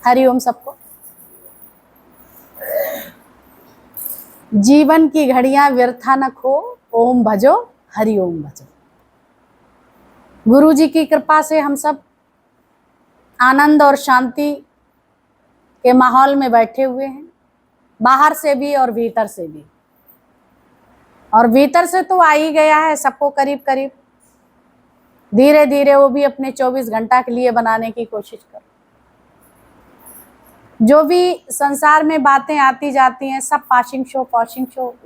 हरिओम सबको। जीवन की घड़ियां व्यर्था न खो, ओम भजो हरिओम भजो। गुरु जी की कृपा से हम सब आनंद और शांति के माहौल में बैठे हुए हैं, बाहर से भी और भीतर से भी। और भीतर से तो आ ही गया है सबको करीब करीब, धीरे धीरे वो भी अपने 24 घंटा के लिए बनाने की कोशिश करो। जो भी संसार में बातें आती जाती हैं सब पासिंग शो,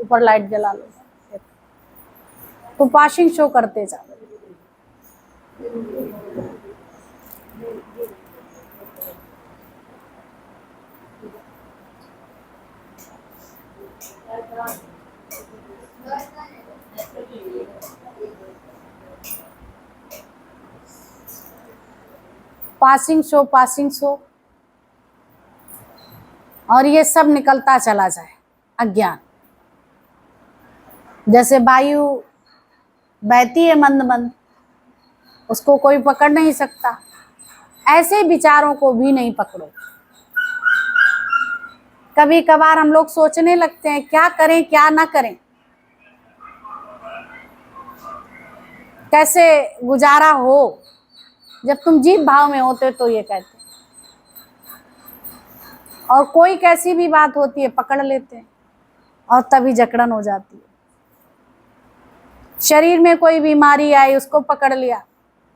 ऊपर लाइट जला लो तो पासिंग शो करते जाओ। पासिंग शो और ये सब निकलता चला जाए। अज्ञान जैसे वायु बहती है मंद मंद, उसको कोई पकड़ नहीं सकता, ऐसे विचारों को भी नहीं पकड़ो। कभी कभार हम लोग सोचने लगते हैं क्या करें क्या ना करें, कैसे गुजारा हो। जब तुम जीव भाव में होते तो ये कहते, और कोई कैसी भी बात होती है पकड़ लेते हैं और तभी जकड़न हो जाती है। शरीर में कोई बीमारी आई उसको पकड़ लिया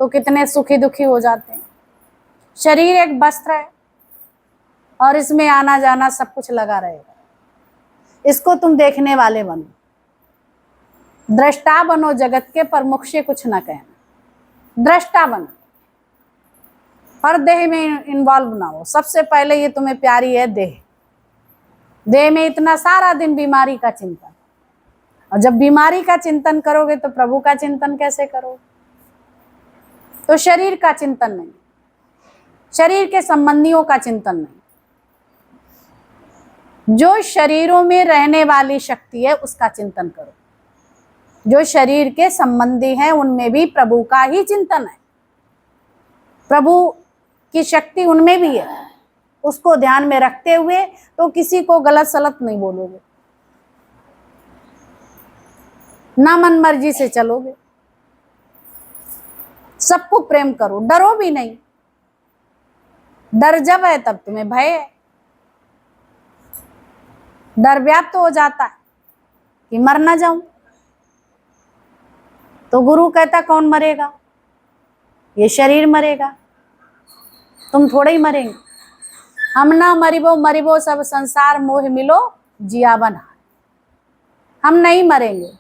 तो कितने सुखी दुखी हो जाते हैं। शरीर एक वस्त्र है और इसमें आना जाना सब कुछ लगा रहेगा। इसको तुम देखने वाले बनो, दृष्टा बनो जगत के, पर मुख से कुछ ना कहना। दृष्टा बनो, हर देह में इन्वॉल्व ना हो। सबसे पहले ये तुम्हें प्यारी है देह। देह में इतना सारा दिन बीमारी का चिंतन, और जब बीमारी का चिंतन करोगे तो प्रभु का चिंतन कैसे करोगे? तो शरीर का चिंतन नहीं, शरीर के संबंधियों का चिंतन नहीं, जो शरीरों में रहने वाली शक्ति है उसका चिंतन करो। जो शरीर के संबंधी हैं उनमें भी प्रभु का ही चिंतन है, प्रभु की शक्ति उनमें भी है। उसको ध्यान में रखते हुए तो किसी को गलत सलत नहीं बोलोगे, ना मन मर्जी से चलोगे। सबको प्रेम करो, डरो भी नहीं। डर जब है तब तुम्हें भय है। डर व्याप्त हो जाता है कि मर ना जाऊं, तो गुरु कहता कौन मरेगा? ये शरीर मरेगा, तुम थोड़े ही मरेंगे। हम ना मरिबो मरिबो सब संसार मोह मिलो जियावन। हम नहीं मरेंगे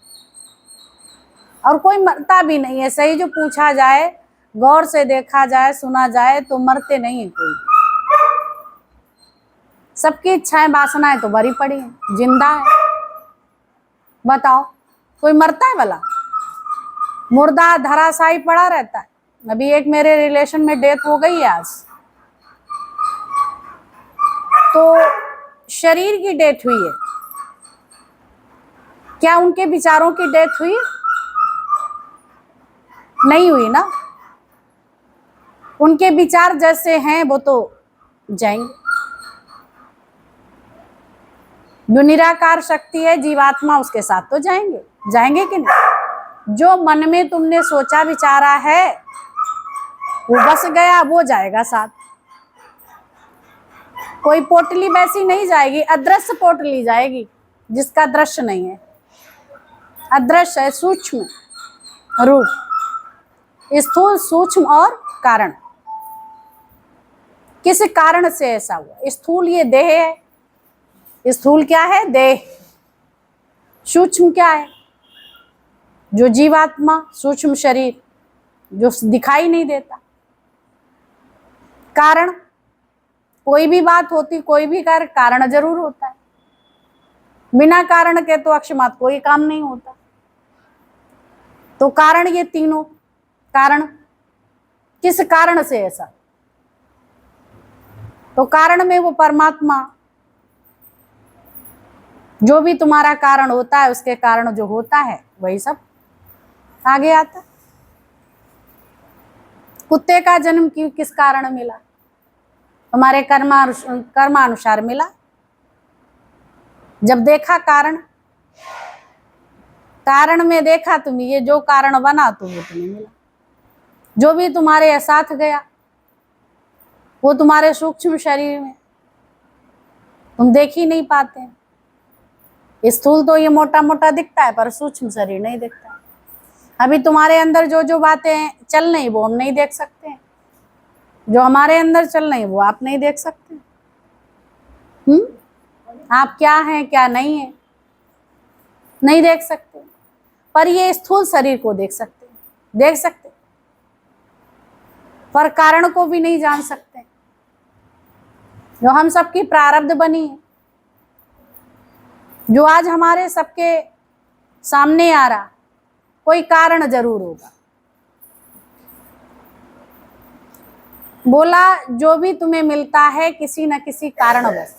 और कोई मरता भी नहीं है। सही जो पूछा जाए, गौर से देखा जाए, सुना जाए तो मरते नहीं है कोई। सबकी इच्छाएं वासनाएं तो भरी पड़ी हैं, जिंदा है। बताओ कोई मरता है भला? मुर्दा धराशायी पड़ा रहता है। अभी एक मेरे रिलेशन में डेथ हो गई है आज, तो शरीर की डेथ हुई है, क्या उनके विचारों की डेथ हुई? नहीं हुई ना। उनके विचार जैसे हैं वो तो जाएंगे। जो निराकार शक्ति है जीवात्मा, उसके साथ तो जाएंगे, जाएंगे कि नहीं? जो मन में तुमने सोचा विचारा है वो बस गया, वो जाएगा साथ। कोई पोटली वैसी नहीं जाएगी, अदृश्य पोटली जाएगी जिसका दृश्य नहीं है। अदृश्य है सूक्ष्म रूप, स्थूल सूक्ष्म और कारण। किस कारण से ऐसा हुआ? स्थूल ये देह है। स्थूल क्या है? देह। सूक्ष्म क्या है? जो जीवात्मा, सूक्ष्म शरीर जो दिखाई नहीं देता। कारण, कोई भी बात होती, कोई भी कार्य कारण जरूर होता है। बिना कारण के तो अक्षमात कोई काम नहीं होता। तो कारण ये तीनों। कारण किस कारण से ऐसा? तो कारण में वो परमात्मा, जो भी तुम्हारा कारण होता है उसके कारण जो होता है वही सब आगे आता है। कुत्ते का जन्म किस कारण मिला? तुम्हारे कर्मानुसार मिला। जब देखा कारण में देखा तुम, ये जो कारण बना तो वो तुम्हें मिला। जो भी तुम्हारे साथ गया वो तुम्हारे सूक्ष्म शरीर में तुम देख ही नहीं पाते। स्थूल तो ये मोटा मोटा दिखता है पर सूक्ष्म शरीर नहीं दिखता। अभी तुम्हारे अंदर जो जो बातें चल रही वो हम नहीं देख सकते, जो हमारे अंदर चल रही वो आप नहीं देख सकते। आप क्या हैं क्या नहीं है नहीं देख सकते, पर ये स्थूल शरीर को देख सकते, पर कारण को भी नहीं जान सकते। जो हम सबकी प्रारब्ध बनी है, जो आज हमारे सबके सामने आ रहा, कोई कारण जरूर होगा। बोला जो भी तुम्हें मिलता है किसी न किसी कारणवश।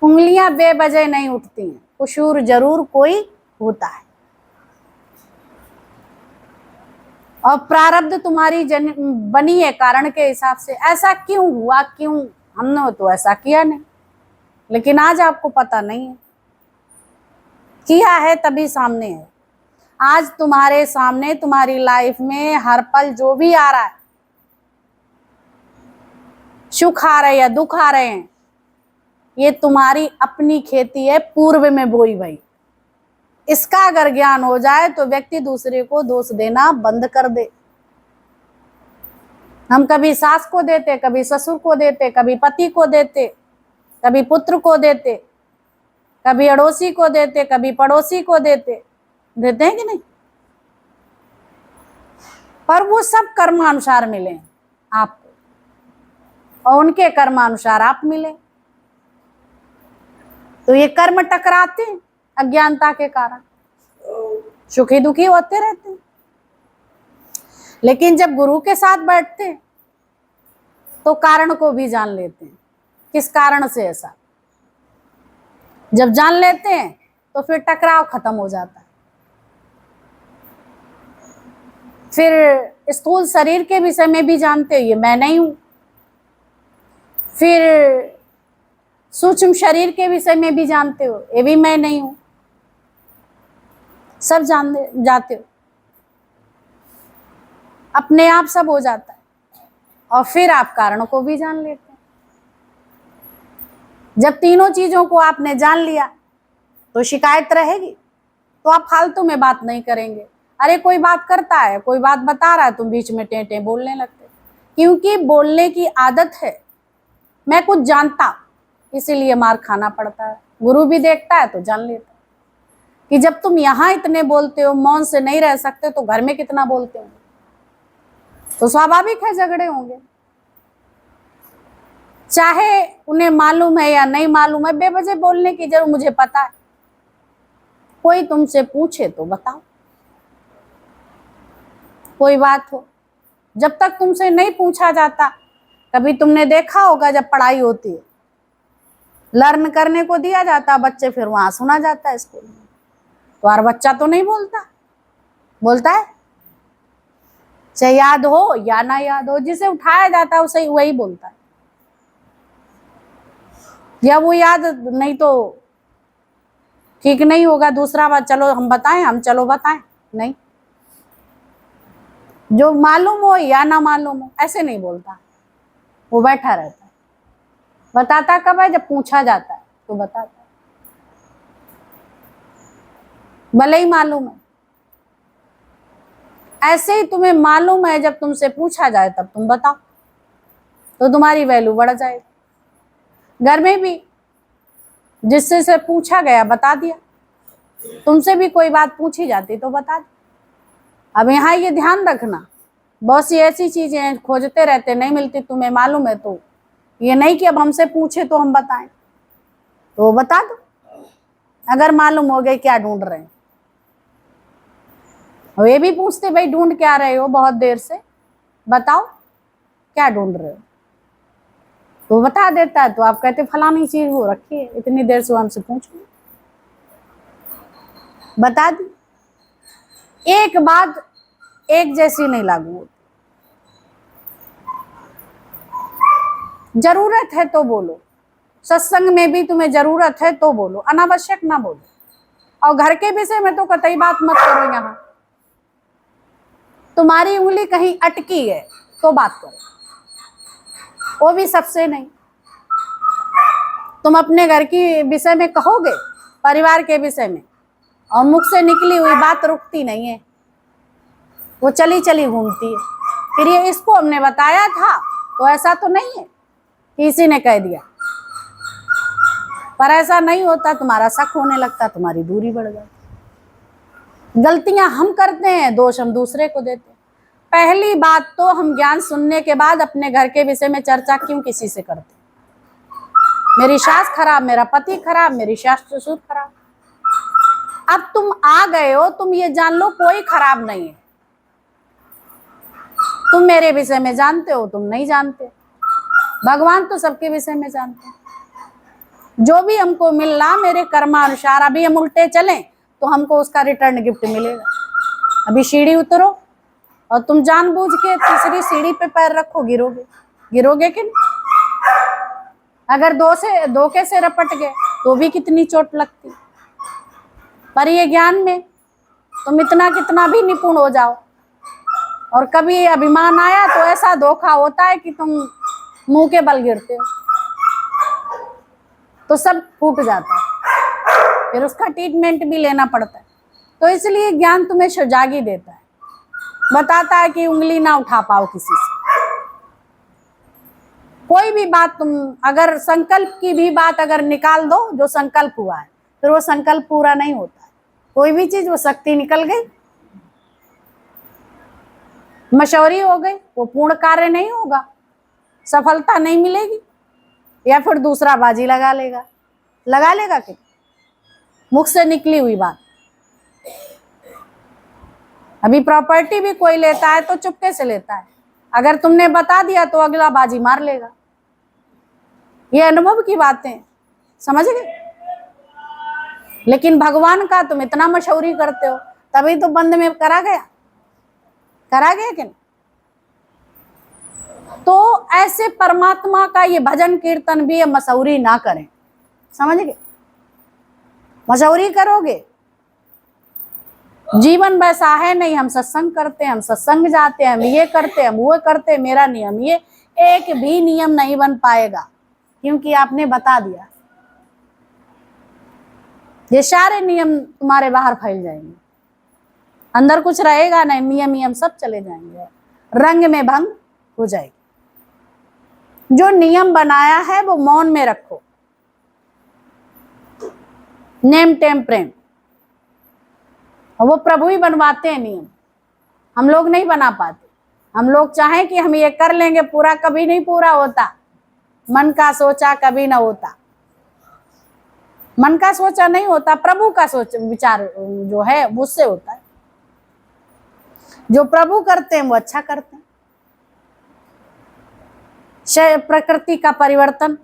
उंगलियां बेवजह नहीं उठती हैं, कसूर जरूर कोई होता है। और प्रारब्ध तुम्हारी बनी है कारण के हिसाब से। ऐसा क्यों हुआ, क्यों, हमने तो ऐसा किया नहीं, लेकिन आज आपको पता नहीं है। किया है तभी सामने है। आज तुम्हारे सामने तुम्हारी लाइफ में हर पल जो भी आ रहा है, सुख आ रहे या दुख आ रहे हैं, ये तुम्हारी अपनी खेती है पूर्व में बोई भाई। इसका अगर ज्ञान हो जाए तो व्यक्ति दूसरे को दोष देना बंद कर दे। हम कभी सास को देते, कभी ससुर को देते, कभी पति को देते, कभी पुत्र को देते, कभी अड़ोसी को देते, कभी पड़ोसी को देते हैं कि नहीं? पर वो सब कर्मानुसार मिले आपको, और उनके कर्मानुसार आप मिले। तो ये कर्म टकराते हैं अज्ञानता के कारण, सुखी दुखी होते रहते हैं। लेकिन जब गुरु के साथ बैठते हैं तो कारण को भी जान लेते हैं, किस कारण से ऐसा। जब जान लेते हैं तो फिर टकराव खत्म हो जाता है। फिर स्थूल शरीर के विषय में भी जानते हो, ये मैं नहीं हूं। फिर सूक्ष्म शरीर के विषय में भी जानते हो, ये भी मैं नहीं हूं। सब जान जाते हो, अपने आप सब हो जाता है। और फिर आप कारणों को भी जान लेते हैं। जब तीनों चीजों को आपने जान लिया तो शिकायत रहेगी, तो आप फालतू में बात नहीं करेंगे। अरे कोई बात करता है, कोई बात बता रहा है, तुम बीच में टें बोलने लगते, क्योंकि बोलने की आदत है। मैं कुछ जानता इसीलिए मार खाना पड़ता है। गुरु भी देखता है तो जान लेता है कि जब तुम यहाँ इतने बोलते हो, मौन से नहीं रह सकते, तो घर में कितना बोलते हो। तो स्वाभाविक है झगड़े होंगे, चाहे उन्हें मालूम है या नहीं मालूम है। बेवजह बोलने की जरूर, मुझे पता है। कोई तुमसे पूछे तो बताओ, कोई बात हो। जब तक तुमसे नहीं पूछा जाता, कभी तुमने देखा होगा जब पढ़ाई होती है, लर्न करने को दिया जाता बच्चे, फिर वहां सुना जाता है स्कूल में, तो हर बच्चा तो नहीं बोलता है। चाहे याद हो या ना याद हो, जिसे उठाया जाता है उसे वही बोलता है। या वो याद नहीं तो ठीक नहीं होगा, दूसरा बात चलो हम बताएं, चलो बताएं, नहीं। जो मालूम हो या ना मालूम हो, ऐसे नहीं बोलता, वो बैठा रहता है। बताता कब है? जब पूछा जाता है तो बताता है, भले ही मालूम है। ऐसे ही तुम्हें मालूम है, जब तुमसे पूछा जाए तब तुम बताओ, तो तुम्हारी वैल्यू बढ़ जाएगी। घर में भी जिससे से पूछा गया बता दिया, तुमसे भी कोई बात पूछी जाती तो बता दी। अब यहाँ ये ध्यान रखना, बहुत सी ऐसी चीजें खोजते रहते, नहीं मिलती, तुम्हें मालूम है, तो ये नहीं कि अब हमसे पूछे तो हम बताएं, तो बता दो। अगर मालूम हो गए क्या ढूंढ रहे हैं, वे भी पूछते भाई ढूंढ क्या रहे हो, बहुत देर से, बताओ क्या ढूंढ रहे हो, तो बता देता है। तो आप कहते फलानी चीज वो रखी है, इतनी देर से हमसे पूछ लो, बता दी। एक बात एक जैसी नहीं लागू होती। जरूरत है तो बोलो, सत्संग में भी तुम्हें जरूरत है तो बोलो, अनावश्यक ना बोलो। और घर के विषय में तो कतई बात मत करो। यहाँ तुम्हारी उंगली कहीं अटकी है तो बात करो, वो भी सबसे नहीं। तुम अपने घर की विषय में कहोगे, परिवार के विषय में, और मुख से निकली हुई बात रुकती नहीं है, वो चली चली घूमती है। फिर ये इसको हमने बताया था तो ऐसा तो नहीं है कि इसी ने कह दिया, पर ऐसा नहीं होता। तुम्हारा शक होने लगता, तुम्हारी दूरी बढ़ जाती। गलतियां हम करते हैं, दोष हम दूसरे को देते हैं। पहली बात तो हम ज्ञान सुनने के बाद अपने घर के विषय में चर्चा क्यों किसी से करते? मेरी सास खराब, मेरा पति खराब, मेरी सास ससुर खराब। अब तुम आ गए हो, तुम ये जान लो कोई खराब नहीं है। तुम मेरे विषय में जानते हो, तुम नहीं जानते। भगवान तो सबके विषय में जानते हैं। जो भी हमको मिलना मेरे कर्मानुसार, अभी हम उल्टे चलें तो हमको उसका रिटर्न गिफ्ट मिलेगा। अभी सीढ़ी उतरो और तुम जानबूझ के तीसरी सीढ़ी पे पैर रखो, गिरोगे। गिरोगे कि नहीं? अगर धोखे से रपट गए तो भी कितनी चोट लगती। पर ये ज्ञान में तुम इतना कितना भी निपुण हो जाओ, और कभी अभिमान आया तो ऐसा धोखा होता है कि तुम मुंह के बल गिरते हो, तो सब फूट जाता है, फिर उसका ट्रीटमेंट भी लेना पड़ता है। तो इसलिए ज्ञान तुम्हें सजागी देता है, बताता है कि उंगली ना उठा पाओ किसी से। कोई भी बात तुम अगर संकल्प की भी बात अगर निकाल दो, जो संकल्प हुआ है, फिर वो संकल्प पूरा नहीं होता है। कोई भी चीज, वो शक्ति निकल गई, मशौरी हो गई, वो पूर्ण कार्य नहीं होगा, सफलता नहीं मिलेगी, या फिर दूसरा बाजी लगा लेगा कि मुख से निकली हुई बात। अभी प्रॉपर्टी भी कोई लेता है तो चुपके से लेता है, अगर तुमने बता दिया तो अगला बाजी मार लेगा। ये अनुभव की बातें, समझ गए? लेकिन भगवान का तुम इतना मशहूरी करते हो, तभी तो बंद में करा गया कि नहीं? तो ऐसे परमात्मा का ये भजन कीर्तन भी मशहूरी ना करें, समझ गए? मशहूरी करोगे, जीवन वैसा है नहीं। हम सत्संग करते हैं, हम सत्संग जाते हैं, हम ये करते हैं, हम वो करते हैं, मेरा नियम ये, एक भी नियम नहीं बन पाएगा, क्योंकि आपने बता दिया। ये सारे नियम तुम्हारे बाहर फैल जाएंगे, अंदर कुछ रहेगा नहीं, नियम सब चले जाएंगे, रंग में भंग हो जाएगी। जो नियम बनाया है वो मौन में रखो, नेम टेम प्रेम, वो प्रभु ही बनवाते हैं नियम, हम लोग नहीं बना पाते। हम लोग चाहें कि हम ये कर लेंगे, पूरा कभी नहीं पूरा होता। मन का सोचा कभी ना होता, मन का सोचा नहीं होता, प्रभु का सोच विचार जो है मुझसे होता है। जो प्रभु करते हैं वो अच्छा करते हैं। प्रकृति का परिवर्तन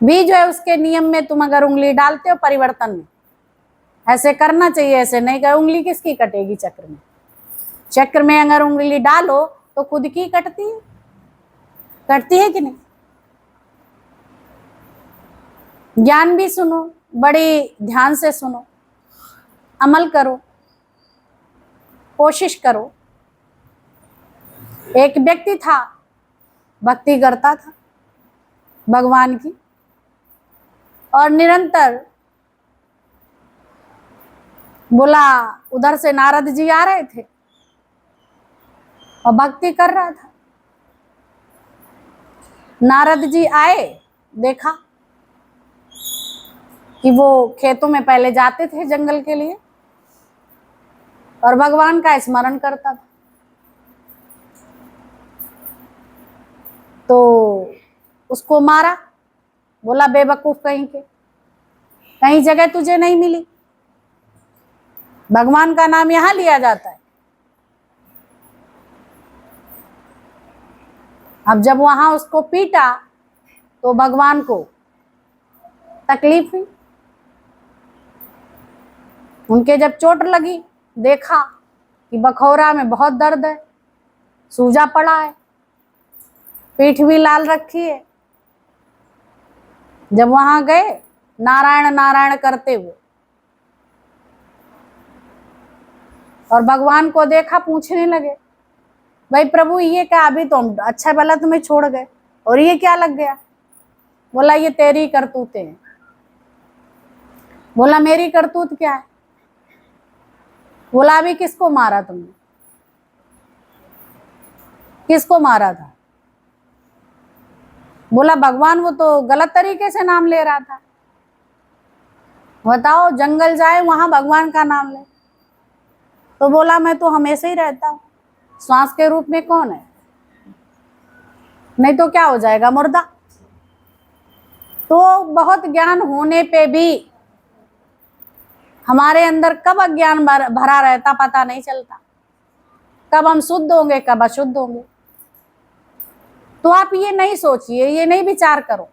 भी जो है, उसके नियम में तुम अगर उंगली डालते हो परिवर्तन में, ऐसे करना चाहिए, ऐसे नहीं कर। उंगली किसकी कटेगी? चक्र में। चक्र में अगर उंगली डालो तो खुद की कटती है कि नहीं? ज्ञान भी सुनो, बड़ी ध्यान से सुनो, अमल करो, कोशिश करो। एक व्यक्ति था, भक्ति करता था भगवान की, और निरंतर बोला, उधर से नारद जी आ रहे थे और भक्ति कर रहा था। नारद जी आए, देखा कि वो खेतों में पहले जाते थे जंगल के लिए, और भगवान का स्मरण करता था। तो उसको मारा, बोला बेवकूफ कहीं के, कहीं जगह तुझे नहीं मिली, भगवान का नाम यहां लिया जाता है। अब जब वहां उसको पीटा तो भगवान को तकलीफ हुई। उनके जब चोट लगी, देखा कि बखौरा में बहुत दर्द है, सूजा पड़ा है, पीठ भी लाल रखी है। जब वहां गए नारायण नारायण करते हुए और भगवान को देखा, पूछने लगे, भाई प्रभु ये क्या, अभी तो हम अच्छा भला तुम्हें छोड़ गए और ये क्या लग गया? बोला ये तेरी करतूतें हैं। बोला मेरी करतूत क्या है? बोला अभी किसको मारा तुमने, किसको मारा था? बोला भगवान वो तो गलत तरीके से नाम ले रहा था। बताओ, जंगल जाए वहां भगवान का नाम ले। तो बोला मैं तो हमेशा ही रहता हूं, श्वास के रूप में कौन है? नहीं तो क्या हो जाएगा, मुर्दा। तो बहुत ज्ञान होने पे भी हमारे अंदर कब अज्ञान भरा रहता पता नहीं चलता, कब हम शुद्ध होंगे कब अशुद्ध होंगे। तो आप ये नहीं सोचिए, ये नहीं विचार करो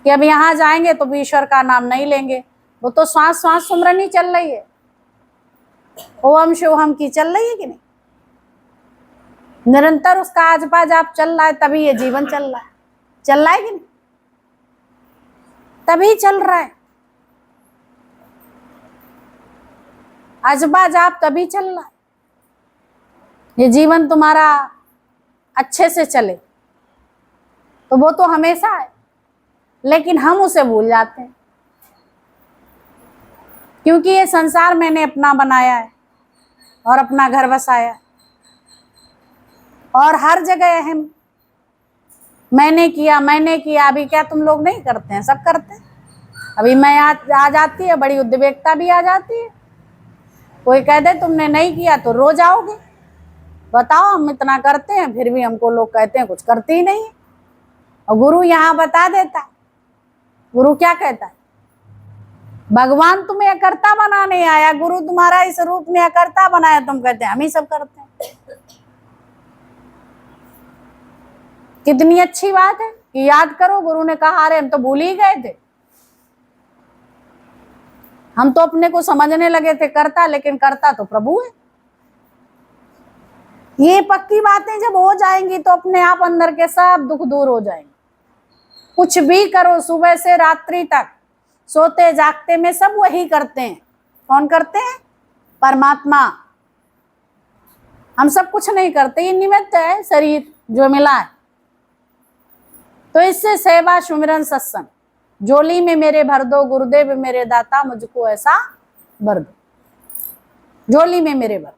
कि अब यहां जाएंगे तो भी ईश्वर का नाम नहीं लेंगे। वो तो श्वास श्वास सुमरन ही चल रही है, ओम शिवहम की चल रही है कि नहीं? निरंतर उसका आज बाज आप चल रहा है, तभी ये जीवन चल रहा है। चल रहा है कि नहीं? तभी चल रहा है। अजबा जाप तभी चल रहा है। ये जीवन तुम्हारा अच्छे से चले तो वो तो हमेशा है, लेकिन हम उसे भूल जाते हैं क्योंकि ये संसार मैंने अपना बनाया है और अपना घर बसाया है और हर जगह अहम मैंने किया मैंने किया। अभी क्या तुम लोग नहीं करते हैं? सब करते हैं। अभी मैं आ जाती है, बड़ी उद्विग्नता भी आ जाती है। कोई कह दे तुमने नहीं किया तो रो जाओगे। बताओ, हम इतना करते हैं फिर भी हमको लोग कहते हैं कुछ करती ही नहीं है। और गुरु यहाँ बता देता है। गुरु क्या कहता है? भगवान तुम्हें अकर्ता बनाने आया, गुरु तुम्हारा इस रूप में अकर्ता बनाया। तुम कहते हैं हम ही सब करते हैं। कितनी अच्छी बात है कि याद करो, गुरु ने कहा, अरे हम तो भूल ही गए थे। हम तो अपने को समझने लगे थे करता, लेकिन करता तो प्रभु है। ये पक्की बातें जब हो जाएंगी तो अपने आप अंदर के सब दुख दूर हो जाएंगे। कुछ भी करो, सुबह से रात्रि तक, सोते जागते में सब वही करते हैं। कौन करते हैं? परमात्मा। हम सब कुछ नहीं करते, ये निमित्त है शरीर जो मिला है। तो इससे सेवा सुमिरन सत्संग झोली में मेरे भर दो, गुरुदेव मेरे दाता मुझको ऐसा भर दो। झोली में मेरे भर,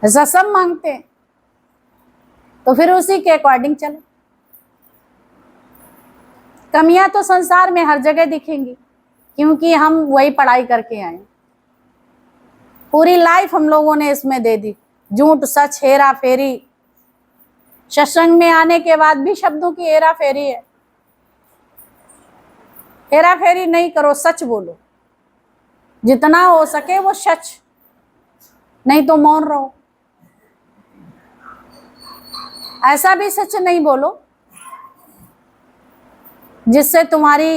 ऐसा सब मांगते हैं। तो फिर उसी के अकॉर्डिंग चलो। कमियां तो संसार में हर जगह दिखेंगी क्योंकि हम वही पढ़ाई करके आए। पूरी लाइफ हम लोगों ने इसमें दे दी, झूठ सच हेरा फेरी। सत्संग में आने के बाद भी शब्दों की हेरा फेरी है। हेरा फेरी नहीं करो, सच बोलो, जितना हो सके वो सच, नहीं तो मौन रहो। ऐसा भी सच नहीं बोलो जिससे तुम्हारी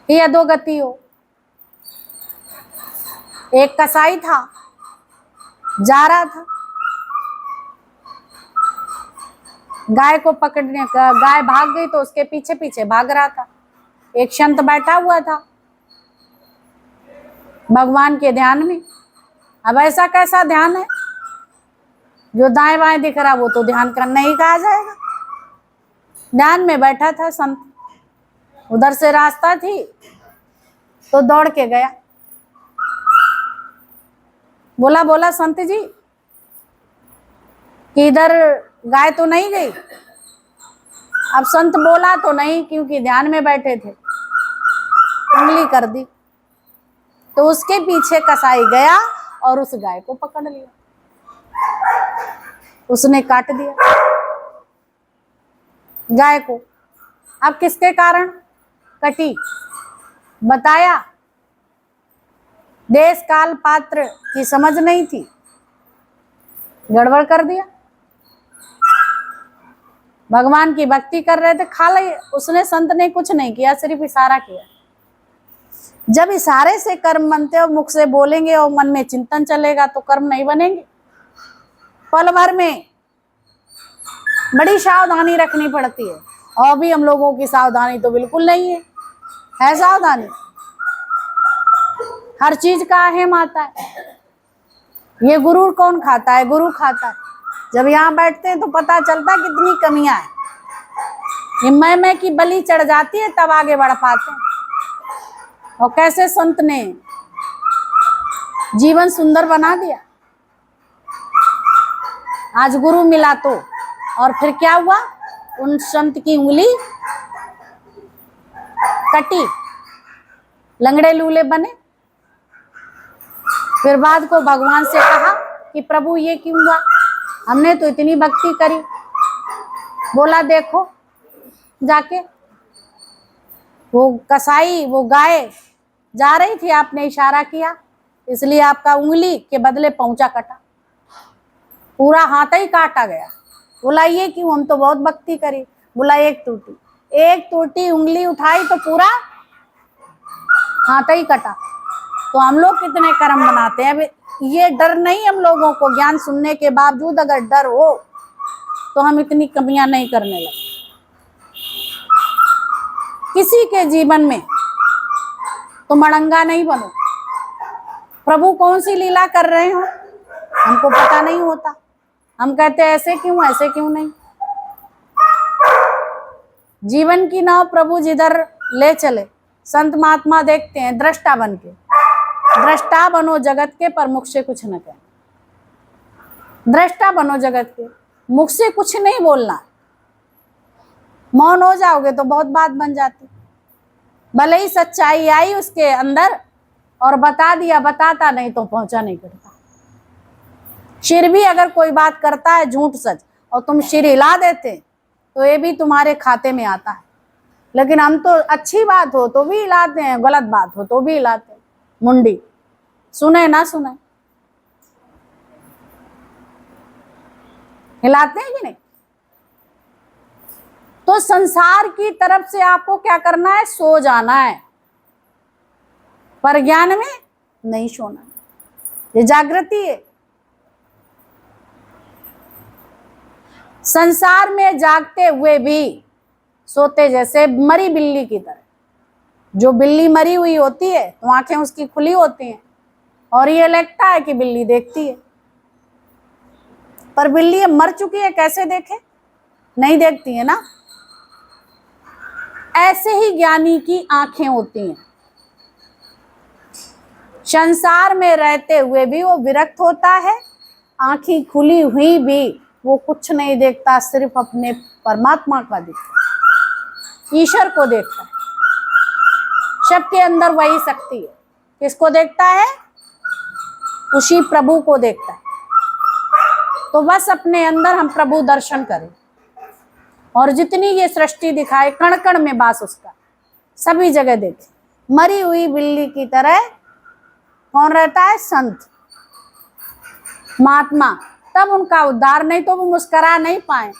ही अधोगति हो। एक कसाई था, जा रहा था गाय को पकड़ने, गाय भाग गई तो उसके पीछे पीछे भाग रहा था। एक संत बैठा हुआ था भगवान के ध्यान में। अब ऐसा कैसा ध्यान है जो दाएं बाएं दिख रहा, वो तो ध्यान करना ही कहा जाएगा। ध्यान में बैठा था संत, उधर से रास्ता थी तो दौड़ के गया। बोला संत जी कि इधर गाय तो नहीं गई। अब संत बोला तो नहीं क्योंकि ध्यान में बैठे थे, उंगली कर दी तो उसके पीछे कसाई गया और उस गाय को पकड़ लिया, उसने काट दिया गाय को। अब किसके कारण कटी? बताया, देश काल पात्र की समझ नहीं थी, गड़बड़ कर दिया। भगवान की भक्ति कर रहे थे, खा ले। उसने, संत ने कुछ नहीं किया, सिर्फ इशारा किया। जब इशारे से कर्म बनते और मुख से बोलेंगे और मन में चिंतन चलेगा तो कर्म नहीं बनेंगे। पल भर में बड़ी सावधानी रखनी पड़ती है, और भी हम लोगों की सावधानी तो बिल्कुल नहीं है सावधानी। हर चीज का अहम आता है। ये गुरूर कौन खाता है? गुरु खाता है। जब यहाँ बैठते हैं तो पता चलता है कितनी कमियां हैं। ये मैं की बलि चढ़ जाती है, तब आगे बढ़ पाते हैं। और कैसे संत ने जीवन सुंदर बना दिया। आज गुरु मिला तो, और फिर क्या हुआ? उन संत की उंगली कटी, लंगड़े लूले बने। फिर बाद को भगवान से कहा कि प्रभु ये क्यों हुआ? हमने तो इतनी भक्ति करी। बोला देखो, जाके वो कसाई, वो गाय जा रही थी, आपने इशारा किया, इसलिए आपका उंगली के बदले पहुंचा कटा, पूरा हाथ ही काटा गया। बोला ये क्यों? हम तो बहुत भक्ति करी। बोला एक टूटी उंगली उठाई तो पूरा हाथ ही कटा। तो हम लोग कितने कर्म बनाते हैं। अब ये डर नहीं हम लोगों को, ज्ञान सुनने के बावजूद अगर डर हो तो हम इतनी कमियां नहीं करने लगे। किसी के जीवन में तो मड़ंगा नहीं बनो। प्रभु कौन सी लीला कर रहे हो हमको पता नहीं होता। हम कहते ऐसे क्यों, ऐसे क्यों नहीं। जीवन की नाव प्रभु जिधर ले चले, संत महात्मा देखते हैं दृष्टा बन के। दृष्टा बनो जगत के, पर मुख से कुछ न कहना। दृष्टा बनो जगत के, मुख से कुछ नहीं बोलना। मौन हो जाओगे तो बहुत बात बन जाती। भले ही सच्चाई आई उसके अंदर और बता दिया, बताता नहीं तो पहुंचा नहीं करता। सिर भी अगर कोई बात करता है झूठ सच, और तुम सिर हिला देते तो ये भी तुम्हारे खाते में आता है। लेकिन हम तो अच्छी बात हो तो भी हिलाते हैं, गलत बात हो तो भी हिलाते हैं। मुंडी सुने ना सुने, हिलाते हैं कि नहीं। तो संसार की तरफ से आपको क्या करना है? सो जाना है, पर ज्ञान में नहीं सोना। ये जागृति है। संसार में जागते हुए भी सोते जैसे मरी बिल्ली की तरह। जो बिल्ली मरी हुई होती है तो आंखें उसकी खुली होती हैं और ये लगता है कि बिल्ली देखती है, पर बिल्ली मर चुकी है, कैसे देखे? नहीं देखती है ना। ऐसे ही ज्ञानी की आंखें होती हैं। संसार में रहते हुए भी वो विरक्त होता है, आंखें खुली हुई भी वो कुछ नहीं देखता, सिर्फ अपने परमात्मा का देखता है, ईश्वर को देखता है। सबके अंदर वही शक्ति है। किसको देखता है? उसी प्रभु को देखता है। तो बस अपने अंदर हम प्रभु दर्शन करें, और जितनी ये सृष्टि दिखाए कण कण में वास उसका, सभी जगह देखें। मरी हुई बिल्ली की तरह कौन रहता है? संत महात्मा। तब उनका उद्धार, नहीं तो वो मुस्करा नहीं पाए।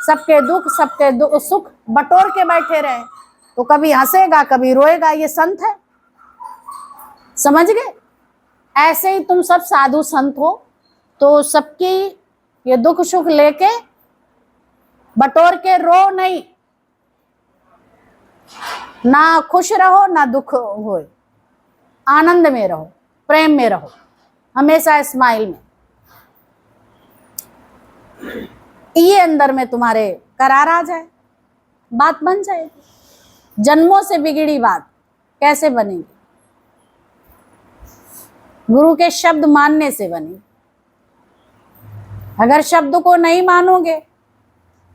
सबके दुख, सबके सुख बटोर के बैठे रहे, तो कभी हंसेगा कभी रोएगा। ये संत है, समझ गए? ऐसे ही तुम सब साधु संत हो तो सबकी ये दुख सुख लेके बटोर के रो नहीं, ना खुश रहो ना दुख हो, आनंद में रहो, प्रेम में रहो, हमेशा स्माइल में। ये अंदर में तुम्हारे करार आ जाए, बात बन जाएगी। जन्मों से बिगड़ी बात कैसे बनेगी? गुरु के शब्द मानने से बनेगी। अगर शब्द को नहीं मानोगे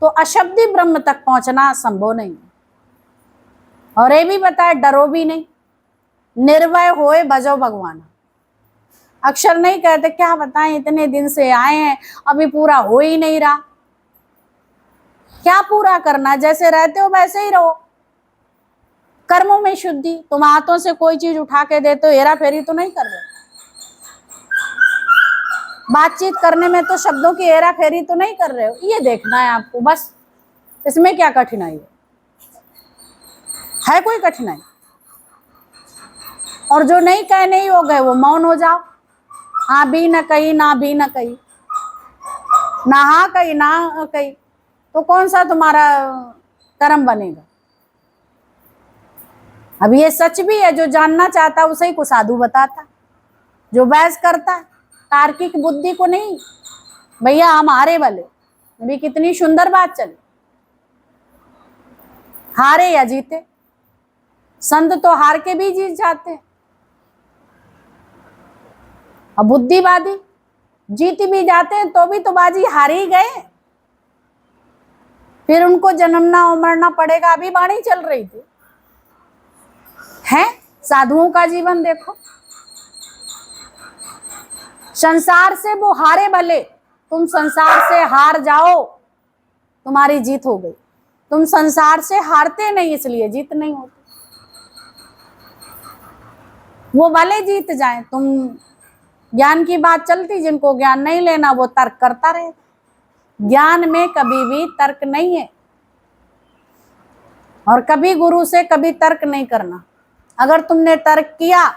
तो अशब्दी ब्रह्म तक पहुंचना संभव नहीं है। और ये भी बताए डरो भी नहीं, निर्भय होए भजो भगवान। अक्षर नहीं कहते, क्या बताएं इतने दिन से आए हैं अभी पूरा हो ही नहीं रहा। क्या पूरा करना? जैसे रहते हो वैसे ही रहो। कर्मों में शुद्धि। तुम हाथों से कोई चीज उठा के देते हो, हेरा फेरी तो नहीं कर रहे। बातचीत करने में तो शब्दों की हेरा फेरी तो नहीं कर रहे हो। ये देखना है आपको बस। इसमें क्या कठिनाई है कोई कठिनाई? और जो नहीं कहने ही हो गए वो मौन हो जाओ। हाँ भी न कही, ना भी न कही। ना कहीं ना कहीं, तो कौन सा तुम्हारा कर्म बनेगा। अब ये सच भी है, जो जानना चाहता है उसे ही को साधु बताता, जो बहस करता है तार्किक बुद्धि को नहीं। भैया हम हारे भले, अभी कितनी सुंदर बात चली, हारे या जीते, संत तो हार के भी जीत जाते हैं। अब बुद्धिवादी जीत भी जाते हैं तो भी तो बाजी हार ही गए, फिर उनको जन्मना मरना पड़ेगा। अभी वाणी चल रही थी, है साधुओं का जीवन देखो, संसार से वो हारे भले, तुम संसार से हार जाओ तुम्हारी जीत हो गई। तुम संसार से हारते नहीं इसलिए जीत नहीं होती, वो भले जीत जाए। तुम ज्ञान की बात चलती, जिनको ज्ञान नहीं लेना वो तर्क करता रहे। ज्ञान में कभी भी तर्क नहीं है, और कभी गुरु से कभी तर्क नहीं करना। अगर तुमने तर्क किया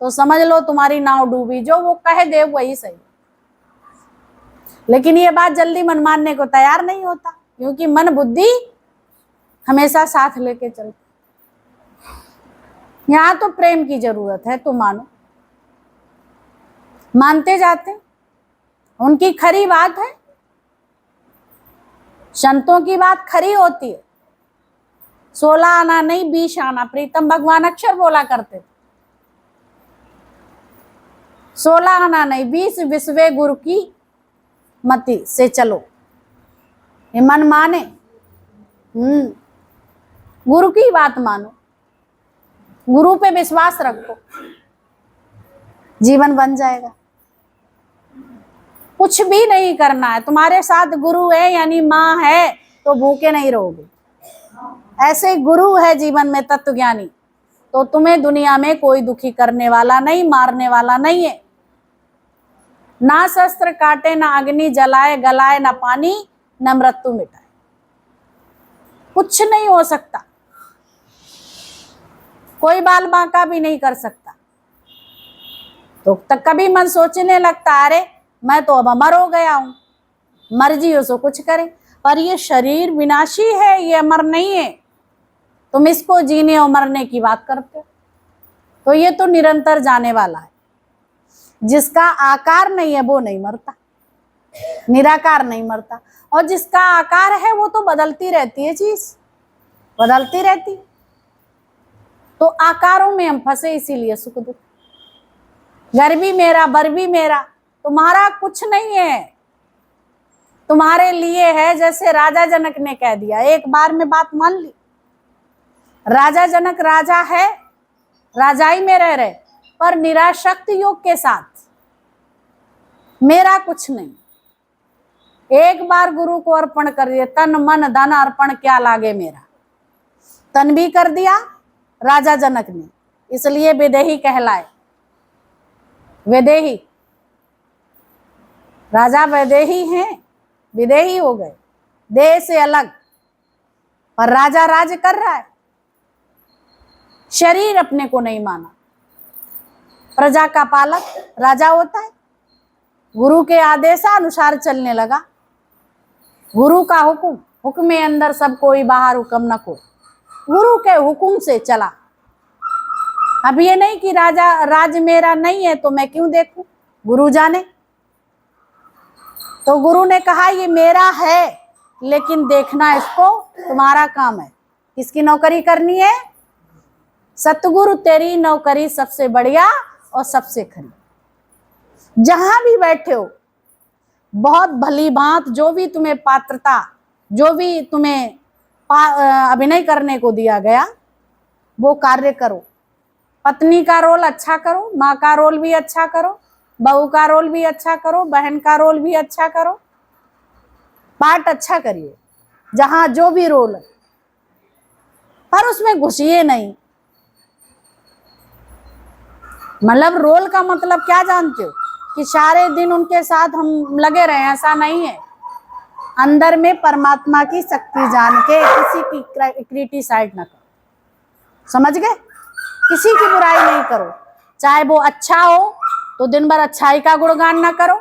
तो समझ लो तुम्हारी नाव डूबी, जो वो कह दे वही सही। लेकिन ये बात जल्दी मन मानने को तैयार नहीं होता, क्योंकि मन बुद्धि हमेशा साथ लेके चलती। यहां तो प्रेम की जरूरत है, तो मानो, मानते जाते, उनकी खरी बात है, संतों की बात खरी होती है। 16 आना नहीं 20 आना, प्रीतम भगवान अक्षर बोला करते थे। 16 आना नहीं 20 विश्वे गुरु की मति से चलो, ये मन माने। गुरु की बात मानो, गुरु पे विश्वास रखो, जीवन बन जाएगा। कुछ भी नहीं करना है, तुम्हारे साथ गुरु है यानी माँ है तो भूखे नहीं रहोगे। ऐसे गुरु है जीवन में तत्वज्ञानी, तो तुम्हें दुनिया में कोई दुखी करने वाला नहीं, मारने वाला नहीं है। ना शस्त्र काटे, ना अग्नि जलाए, गलाए ना पानी, न मृत्यु मिटाए, कुछ नहीं हो सकता। कोई बाल बांका भी नहीं कर सकता। तो तक कभी मन सोचने लगता, अरे मैं तो अब अमर हो गया हूं, मर्जी हो सो कुछ करे। पर ये शरीर विनाशी है, ये अमर नहीं है। तुम इसको जीने और मरने की बात करते हो, तो ये तो निरंतर जाने वाला है। जिसका आकार नहीं है वो नहीं मरता, निराकार नहीं मरता। और जिसका आकार है वो तो बदलती रहती है, चीज बदलती रहती। तो आकारों में हम फंसे, इसीलिए सुख दुख, घर भी मेरा बर भी मेरा। तुम्हारा कुछ नहीं है, तुम्हारे लिए है। जैसे राजा जनक ने कह दिया, एक बार में बात मान ली। राजा जनक राजा है, राजाई में रह रहे, पर निराशक्त योग के साथ, मेरा कुछ नहीं। एक बार गुरु को अर्पण कर दिया, तन मन धन अर्पण क्या लागे मेरा। तन भी कर दिया राजा जनक ने, इसलिए विदेही कहलाए। विदेही, राजा वैदेही हैं, विदेही हो गए, देह से अलग, पर राजा राज कर रहा है। शरीर अपने को नहीं माना, प्रजा का पालक राजा होता है। गुरु के आदेशानुसार चलने लगा। गुरु का हुक्म, हुक्म अंदर सब कोई, बाहर हुक्म न को। गुरु के हुक्म से चला। अब ये नहीं कि राजा राज मेरा नहीं है तो मैं क्यों देखूं, गुरु जाने। तो गुरु ने कहा ये मेरा है, लेकिन देखना इसको तुम्हारा काम है। किसकी नौकरी करनी है? सतगुरु तेरी नौकरी सबसे बढ़िया और सबसे खरी। जहां भी बैठे हो, बहुत भली बात, जो भी तुम्हें पात्रता, जो भी तुम्हें अभिनय करने को दिया गया वो कार्य करो। पत्नी का रोल अच्छा करो, माँ का रोल भी अच्छा करो, बहू का रोल भी अच्छा करो, बहन का रोल भी अच्छा करो, पार्ट अच्छा करिए जहां जो भी रोल है, पर उसमें घुसिए नहीं। मतलब रोल का मतलब क्या जानते हो कि सारे दिन उनके साथ हम लगे रहे, ऐसा नहीं है। अंदर में परमात्मा की शक्ति जान के किसी की क्रिटिसाइड ना करो, समझ गए? किसी की बुराई नहीं करो, चाहे वो अच्छा हो तो दिन भर अच्छाई का गुणगान ना करो,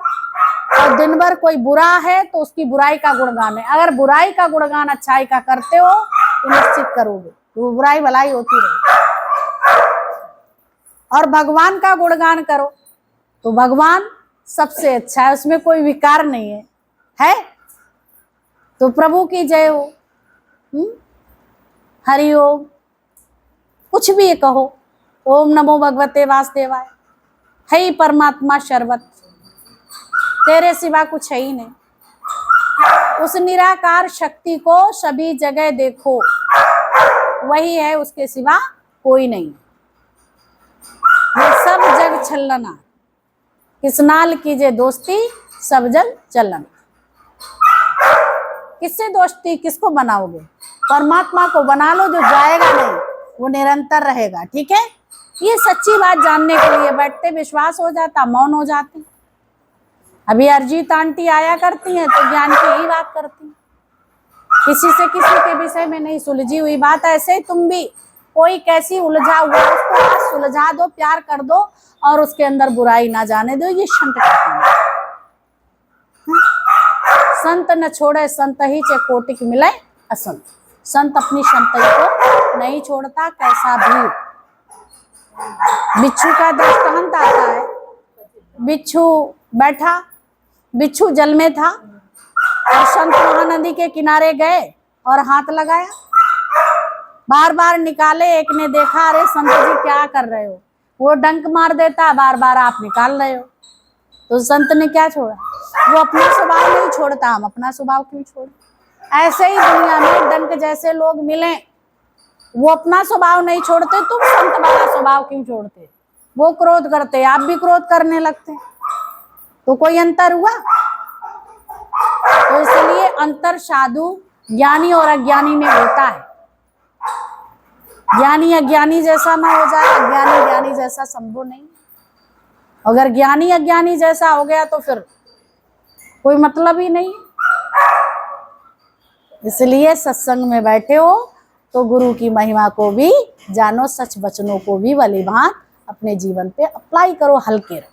और दिन भर कोई बुरा है तो उसकी बुराई का गुणगान है। अगर बुराई का गुणगान अच्छाई का करते हो तो निश्चित करोगे वो बुराई भलाई होती रहेगी। और भगवान का गुणगान करो तो भगवान सबसे अच्छा है, उसमें कोई विकार नहीं है? तो प्रभु की जय हो। हरि ओम, कुछ भी कहो, ओम नमो भगवते वासुदेवाय, है ही परमात्मा शरबत, तेरे सिवा कुछ है ही नहीं। उस निराकार शक्ति को सभी जगह देखो, वही है, उसके सिवा कोई नहीं। ये सब जग छलना, किसनाल कीजिए दोस्ती, सब जग चलन। किससे दोस्ती, किसको बनाओगे? परमात्मा को बना लो, जो जाएगा नहीं, वो निरंतर रहेगा। ठीक है, ये सच्ची बात जानने के लिए बैठते, विश्वास हो जाता, मौन हो जाते। अभी अरजीत आंटी आया करती हैं तो ज्ञान की ही बात करती हैं, किसी से किसी के विषय में नहीं सुलझी हुई बात। ऐसे ही तुम भी कोई कैसी उलझा हुआ उसको सुलझा दो, प्यार कर दो और उसके अंदर बुराई ना जाने दो। ये संत का काम है। संत न छोड़े संत ही चे कोटिक मिले असंत। संत अपनी संतई को नहीं छोड़ता, कैसा भी। बिच्छू का दृष्टांत आता है। बिच्छू बैठा, बिच्छू जल में था और संत महानदी के किनारे गए और हाथ लगाया, बार बार निकाले। एक ने देखा, अरे संत जी क्या कर रहे हो? वो डंक मार देता, बार बार आप निकाल रहे हो। तो संत ने क्या छोड़ा? वो अपना स्वभाव नहीं छोड़ता, हम अपना स्वभाव क्यों छोड़े? ऐसे ही दुनिया में डंक जैसे लोग मिले, वो अपना स्वभाव नहीं छोड़ते, तुम संत वाला स्वभाव क्यों छोड़ते? वो क्रोध करते, आप भी क्रोध करने लगते, तो कोई अंतर हुआ? तो इसलिए अंतर साधु ज्ञानी और अज्ञानी में होता है। ज्ञानी अज्ञानी जैसा ना हो जाए, अज्ञानी ज्ञानी जैसा संभव नहीं। अगर ज्ञानी अज्ञानी जैसा हो गया तो फिर कोई मतलब ही नहीं। इसलिए सत्संग में बैठे हो तो गुरु की महिमा को भी जानो, सच वचनों को भी भली भांति अपने जीवन पे अप्लाई करो, हल्के रहो।